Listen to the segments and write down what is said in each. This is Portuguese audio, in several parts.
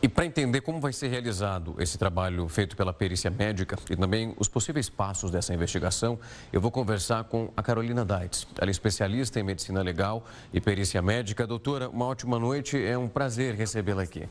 E para entender como vai ser realizado esse trabalho feito pela perícia médica e também os possíveis passos dessa investigação, eu vou conversar com a Carolina Daitz. Ela é especialista em medicina legal e perícia médica. Doutora, uma ótima noite, é um prazer recebê-la aqui.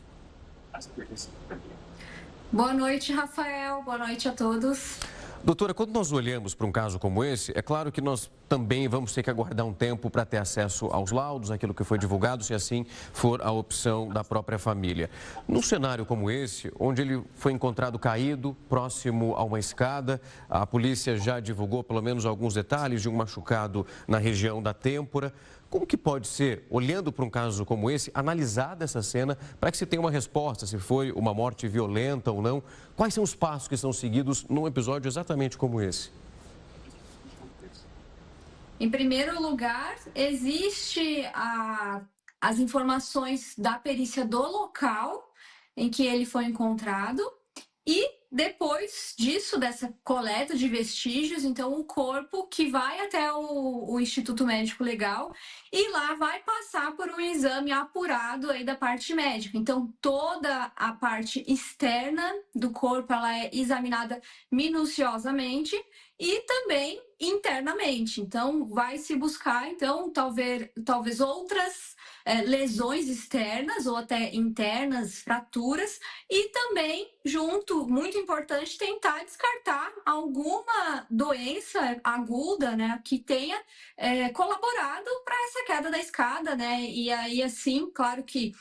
Boa noite, Rafael. Boa noite a todos. Doutora, quando nós olhamos para um caso como esse, é claro que nós também vamos ter que aguardar um tempo para ter acesso aos laudos, aquilo que foi divulgado, se assim for a opção da própria família. Num cenário como esse, onde ele foi encontrado caído, próximo a uma escada, a polícia já divulgou pelo menos alguns detalhes de um machucado na região da têmpora. Como que pode ser, olhando para um caso como esse, analisada essa cena para que se tenha uma resposta, se foi uma morte violenta ou não? Quais são os passos que são seguidos num episódio exatamente como esse? Em primeiro lugar, existe as informações da perícia do local em que ele foi encontrado e depois disso, dessa coleta de vestígios, então o corpo que vai até o Instituto Médico Legal e lá vai passar por um exame apurado aí da parte médica. Então toda a parte externa do corpo ela é examinada minuciosamente e também internamente. Então vai se buscar então talvez outras lesões externas ou até internas, fraturas, e também, junto, muito importante, tentar descartar alguma doença aguda, né, que tenha colaborado para essa queda da escada, né, e aí, assim, claro que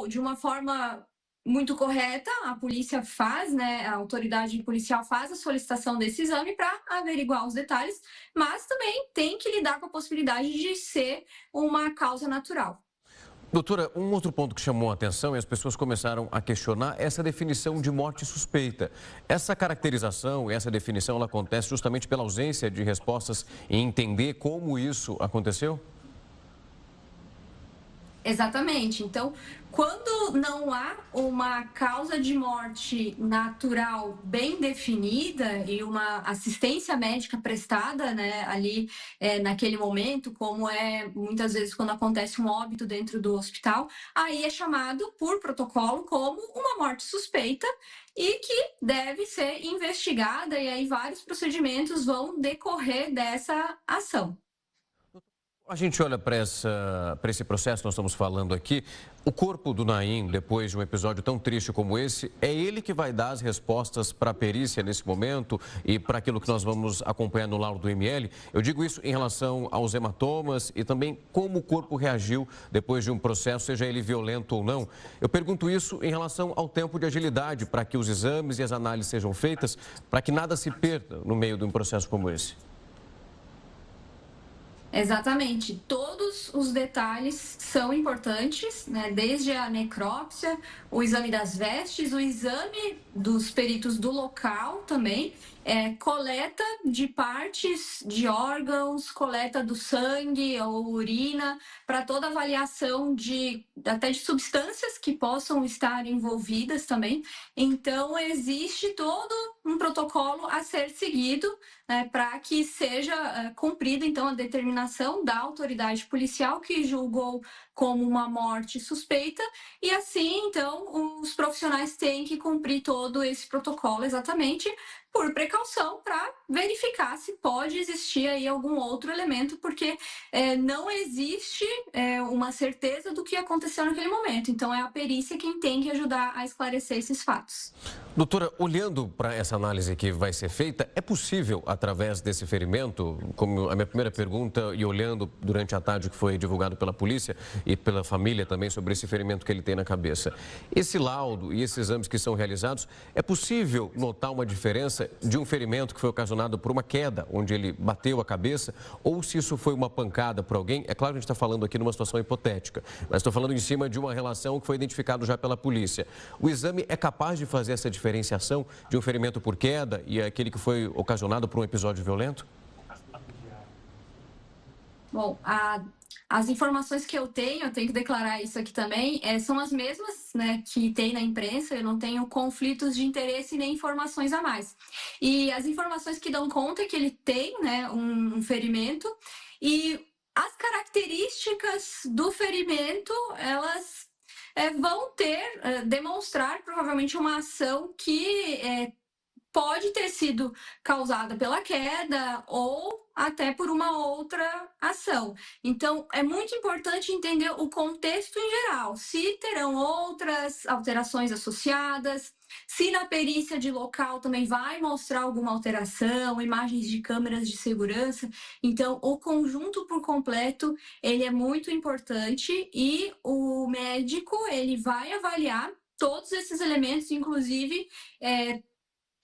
de uma forma muito correta, a polícia faz, né, a autoridade policial faz a solicitação desse exame para averiguar os detalhes, mas também tem que lidar com a possibilidade de ser uma causa natural. Doutora, um outro ponto que chamou a atenção e as pessoas começaram a questionar essa definição de morte suspeita. Essa caracterização, essa definição, ela acontece justamente pela ausência de respostas em entender como isso aconteceu? Exatamente. Então, quando não há uma causa de morte natural bem definida e uma assistência médica prestada, né, ali naquele momento, como é muitas vezes quando acontece um óbito dentro do hospital, aí é chamado por protocolo como uma morte suspeita e que deve ser investigada, e aí vários procedimentos vão decorrer dessa ação. A gente olha para esse processo que nós estamos falando aqui, o corpo do Naim, depois de um episódio tão triste como esse, é ele que vai dar as respostas para a perícia nesse momento e para aquilo que nós vamos acompanhar no laudo do ML? Eu digo isso em relação aos hematomas e também como o corpo reagiu depois de um processo, seja ele violento ou não. Eu pergunto isso em relação ao tempo de agilidade para que os exames e as análises sejam feitas, para que nada se perda no meio de um processo como esse. Exatamente, todos os detalhes são importantes, né? Desde a necrópsia, o exame das vestes, o exame dos peritos do local também, coleta de partes de órgãos, coleta do sangue ou urina, para toda avaliação até de substâncias que possam estar envolvidas também. Então, existe todo um protocolo a ser seguido, né, para que seja cumprida, então, a determinação da autoridade policial que julgou como uma morte suspeita, e assim, então, os profissionais têm que cumprir todo esse protocolo exatamente por precaução para verificar se pode existir aí algum outro elemento, porque não existe uma certeza do que aconteceu naquele momento. Então, é a perícia quem tem que ajudar a esclarecer esses fatos. Doutora, olhando para essa análise que vai ser feita, é possível, através desse ferimento, como a minha primeira pergunta, e olhando durante a tarde que foi divulgado pela polícia e pela família também sobre esse ferimento que ele tem na cabeça, esse laudo e esses exames que são realizados, é possível notar uma diferença de um ferimento que foi ocasionado por uma queda, onde ele bateu a cabeça, ou se isso foi uma pancada por alguém? É claro que a gente está falando aqui numa situação hipotética, mas estou falando em cima de uma relação que foi identificada já pela polícia. O exame é capaz de fazer essa diferenciação de um ferimento por queda e aquele que foi ocasionado por um episódio violento? Bom, as informações que eu tenho que declarar isso aqui também, são as mesmas, né, que tem na imprensa. Eu não tenho conflitos de interesse nem informações a mais. E as informações que dão conta é que ele tem, né, um ferimento, e as características do ferimento, elas vão demonstrar provavelmente uma ação que pode ter sido causada pela queda ou até por uma outra ação. Então, é muito importante entender o contexto em geral, se terão outras alterações associadas, se na perícia de local também vai mostrar alguma alteração, imagens de câmeras de segurança. Então, o conjunto por completo, ele é muito importante e o médico, ele vai avaliar todos esses elementos, inclusive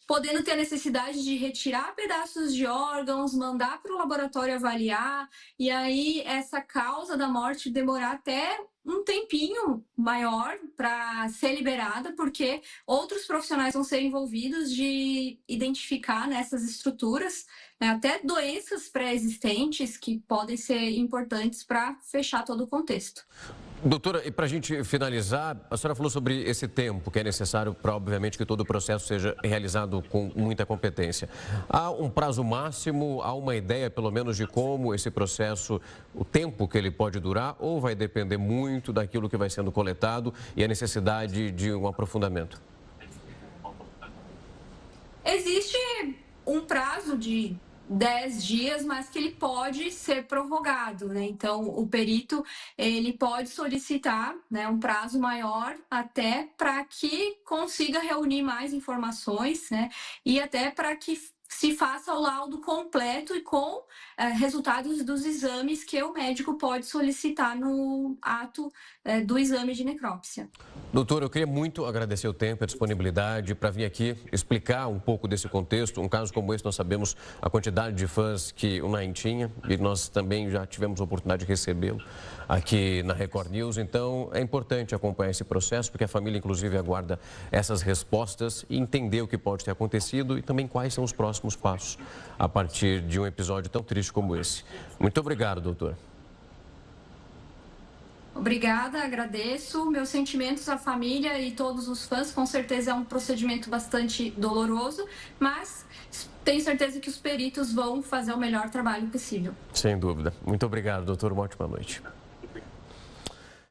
podendo ter a necessidade de retirar pedaços de órgãos, mandar para o laboratório avaliar, e aí essa causa da morte demorar até um tempinho maior para ser liberada, porque outros profissionais vão ser envolvidos de identificar nessas estruturas, né, até doenças pré-existentes que podem ser importantes para fechar todo o contexto. Doutora, e para a gente finalizar, a senhora falou sobre esse tempo que é necessário para, obviamente, que todo o processo seja realizado com muita competência. Há um prazo máximo, há uma ideia, pelo menos, de como esse processo, o tempo que ele pode durar, ou vai depender muito daquilo que vai sendo coletado e a necessidade de um aprofundamento? Existe um prazo de 10 dias, mas que ele pode ser prorrogado, né? Então, o perito, ele pode solicitar, né, um prazo maior até para que consiga reunir mais informações, né? E até para que se faça o laudo completo e com resultados dos exames que o médico pode solicitar no ato do exame de necrópsia. Doutor, eu queria muito agradecer o tempo e a disponibilidade para vir aqui explicar um pouco desse contexto. Um caso como esse, nós sabemos a quantidade de fãs que o Naim tinha e nós também já tivemos a oportunidade de recebê-lo aqui na Record News. Então, é importante acompanhar esse processo, porque a família, inclusive, aguarda essas respostas e entender o que pode ter acontecido e também quais são os próximos passos a partir de um episódio tão triste como esse. Muito obrigado, doutor. Obrigada, agradeço. Meus sentimentos à família e todos os fãs. Com certeza é um procedimento bastante doloroso, mas tenho certeza que os peritos vão fazer o melhor trabalho possível. Sem dúvida. Muito obrigado, doutor. Uma ótima noite.